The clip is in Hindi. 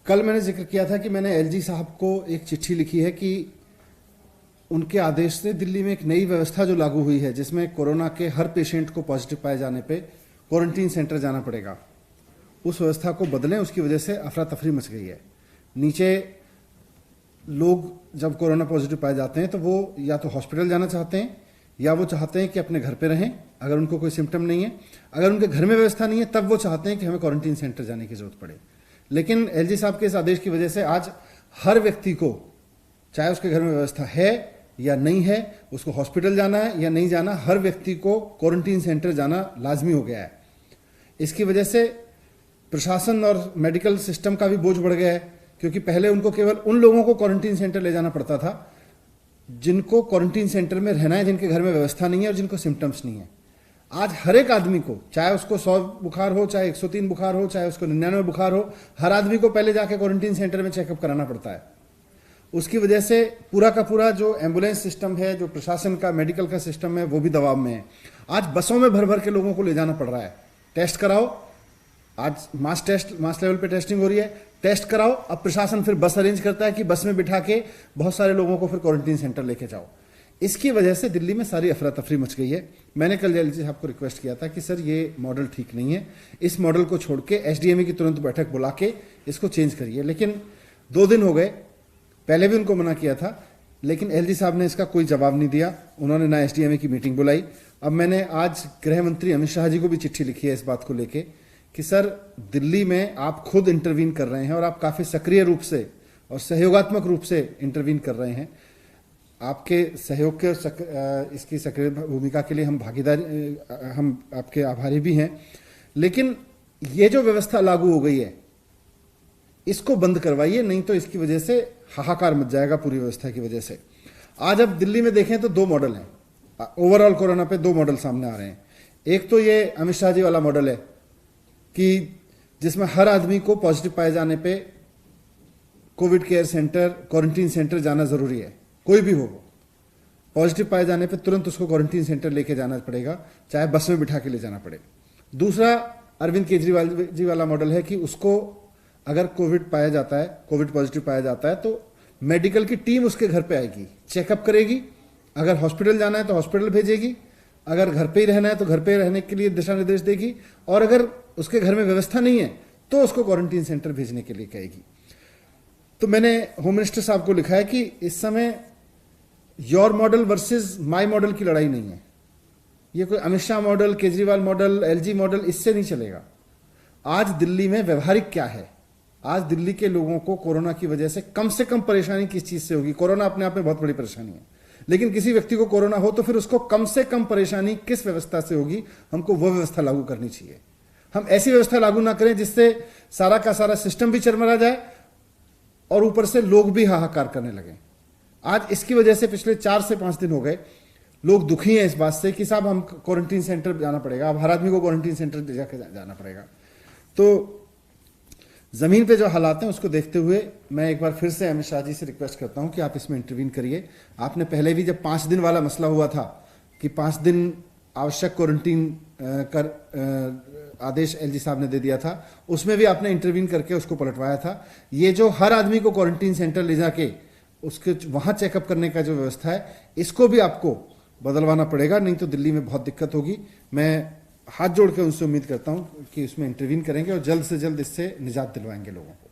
कल मैंने जिक्र किया था कि मैंने एलजी साहब को एक चिट्ठी लिखी है कि उनके आदेश से दिल्ली में एक नई व्यवस्था जो लागू हुई है जिसमें कोरोना के हर पेशेंट को पॉजिटिव पाए जाने पे क्वारंटीन सेंटर जाना पड़ेगा, उस व्यवस्था को बदलें। उसकी वजह से अफरा तफरी मच गई है। नीचे लोग जब कोरोना पॉजिटिव पाए जाते हैं तो वो या तो हॉस्पिटल जाना चाहते हैं या वो चाहते हैं कि अपने घर पे रहें अगर उनको कोई सिम्टम नहीं है। अगर उनके घर में व्यवस्था नहीं है तब वो चाहते हैं कि हमें क्वारंटीन सेंटर जाने की जरूरत पड़े। लेकिन एलजी साहब के इस आदेश की वजह से आज हर व्यक्ति को, चाहे उसके घर में व्यवस्था है या नहीं है, उसको हॉस्पिटल जाना है या नहीं जाना, हर व्यक्ति को क्वारंटीन सेंटर जाना लाजमी हो गया है। इसकी वजह से प्रशासन और मेडिकल सिस्टम का भी बोझ बढ़ गया है, क्योंकि पहले उनको केवल उन लोगों को क्वारंटीन सेंटर ले जाना पड़ता था जिनको क्वारंटीन सेंटर में रहना है, जिनके घर में व्यवस्था नहीं है और जिनको सिम्टम्स नहीं है। आज हर एक आदमी को, चाहे उसको 100 बुखार हो, चाहे 103 बुखार हो, चाहे उसको 99 बुखार हो, हर आदमी को पहले जाके क्वारंटीन सेंटर में चेकअप कराना पड़ता है। उसकी वजह से पूरा का पूरा जो एम्बुलेंस सिस्टम है, जो प्रशासन का मेडिकल का सिस्टम है, वो भी दबाव में है। आज बसों में भर भर के लोगों को ले जाना पड़ रहा है। टेस्ट कराओ, आज मास लेवल पे टेस्टिंग हो रही है, टेस्ट कराओ। अब प्रशासन फिर बस अरेंज करता है कि बस में बिठा के बहुत सारे लोगों को फिर क्वारंटीन सेंटर लेके जाओ। इसकी वजह से दिल्ली में सारी अफरा तफरी मच गई है। मैंने कल एलजी साहब को रिक्वेस्ट किया था कि सर ये मॉडल ठीक नहीं है, इस मॉडल को छोड़ के एसडीएमए की तुरंत बैठक बुला के इसको चेंज करिए। लेकिन 2 दिन हो गए, पहले भी उनको मना किया था, लेकिन एलजी साहब ने इसका कोई जवाब नहीं दिया। उन्होंने ना एसडीएमए की मीटिंग बुलाई। अब मैंने आज गृह मंत्री अमित शाह जी को भी चिट्ठी लिखी है इस बात को लेके कि सर दिल्ली में आप खुद इंटरवीन कर रहे हैं और आप काफ़ी सक्रिय रूप से और सहयोगात्मक रूप से इंटरवीन कर रहे हैं। आपके सहयोग के इसकी सक्रिय भूमिका के लिए हम आपके आभारी भी हैं। लेकिन ये जो व्यवस्था लागू हो गई है इसको बंद करवाइए, नहीं तो इसकी वजह से हाहाकार मच जाएगा पूरी व्यवस्था की वजह से। आज अब दिल्ली में देखें तो 2 मॉडल हैं। ओवरऑल कोरोना पे 2 मॉडल सामने आ रहे हैं। एक तो ये अमित शाह जी वाला मॉडल है कि जिसमें हर आदमी को पॉजिटिव पाए जाने पे Covid care centre, quarantine centre जाना जरूरी है। कोई भी हो, पॉजिटिव पाए जाने पे तुरंत उसको क्वारंटीन सेंटर लेके जाना पड़ेगा, चाहे बस में बिठा के ले जाना पड़े। दूसरा अरविंद केजरीवाल जी वाला मॉडल है कि उसको अगर कोविड पाया जाता है, कोविड पॉजिटिव पाया जाता है तो मेडिकल की टीम उसके घर पे आएगी, चेकअप करेगी। अगर हॉस्पिटल जाना है तो हॉस्पिटल भेजेगी, अगर घर पे ही रहना है तो घर पे रहने के लिए दिशा निर्देश देगी, और अगर उसके घर में व्यवस्था नहीं है तो उसको क्वारंटीन सेंटर भेजने के लिए कहेगी। तो मैंने होम मिनिस्टर साहब को लिखा है कि इस समय your model versus my model की लड़ाई नहीं है। ये कोई Amit Shah model, Kejriwal model, LG model, इससे नहीं चलेगा। आज दिल्ली में व्यवहारिक क्या है? आज दिल्ली के लोगों को कोरोना की वजह से कम परेशानी किस चीज से होगी? कोरोना अपने आप में बहुत बड़ी परेशानी है, लेकिन किसी व्यक्ति को कोरोना हो तो फिर उसको कम से कम परेशानी किस व्यवस्था से होगी? हमको वो व्यवस्था लागू करनी चाहिए। हम ऐसी व्यवस्था लागू ना करें जिससे सारा का सारा सिस्टम भी चरमरा जाए और ऊपर से लोग भी हाहाकार करने लगे। आज इसकी वजह से पिछले 4 से 5 दिन हो गए लोग दुखी हैं इस बात से कि साहब हम क्वारंटीन सेंटर जाना पड़ेगा, अब हर आदमी को क्वारंटीन सेंटर जाकर जाना पड़ेगा। तो जमीन पे जो हालात हैं उसको देखते हुए मैं एक बार फिर से अमित शाह जी से रिक्वेस्ट करता हूं कि आप इसमें इंटरवीन करिए। आपने पहले भी जब 5 दिन वाला मसला हुआ था कि 5 दिन आवश्यक क्वारंटीन कर आदेश एलजी साहब ने दे दिया था, उसमें भी आपने इंटरवीन करके उसको पलटवाया था। ये जो हर आदमी को क्वारंटीन सेंटर ले जाके उसके वहां चेकअप करने का जो व्यवस्था है, इसको भी आपको बदलवाना पड़ेगा, नहीं तो दिल्ली में बहुत दिक्कत होगी। मैं हाथ जोड़ के उनसे उम्मीद करता हूं कि उसमें इंटरवीन करेंगे और जल्द से जल्द इससे निजात दिलवाएंगे लोगों को।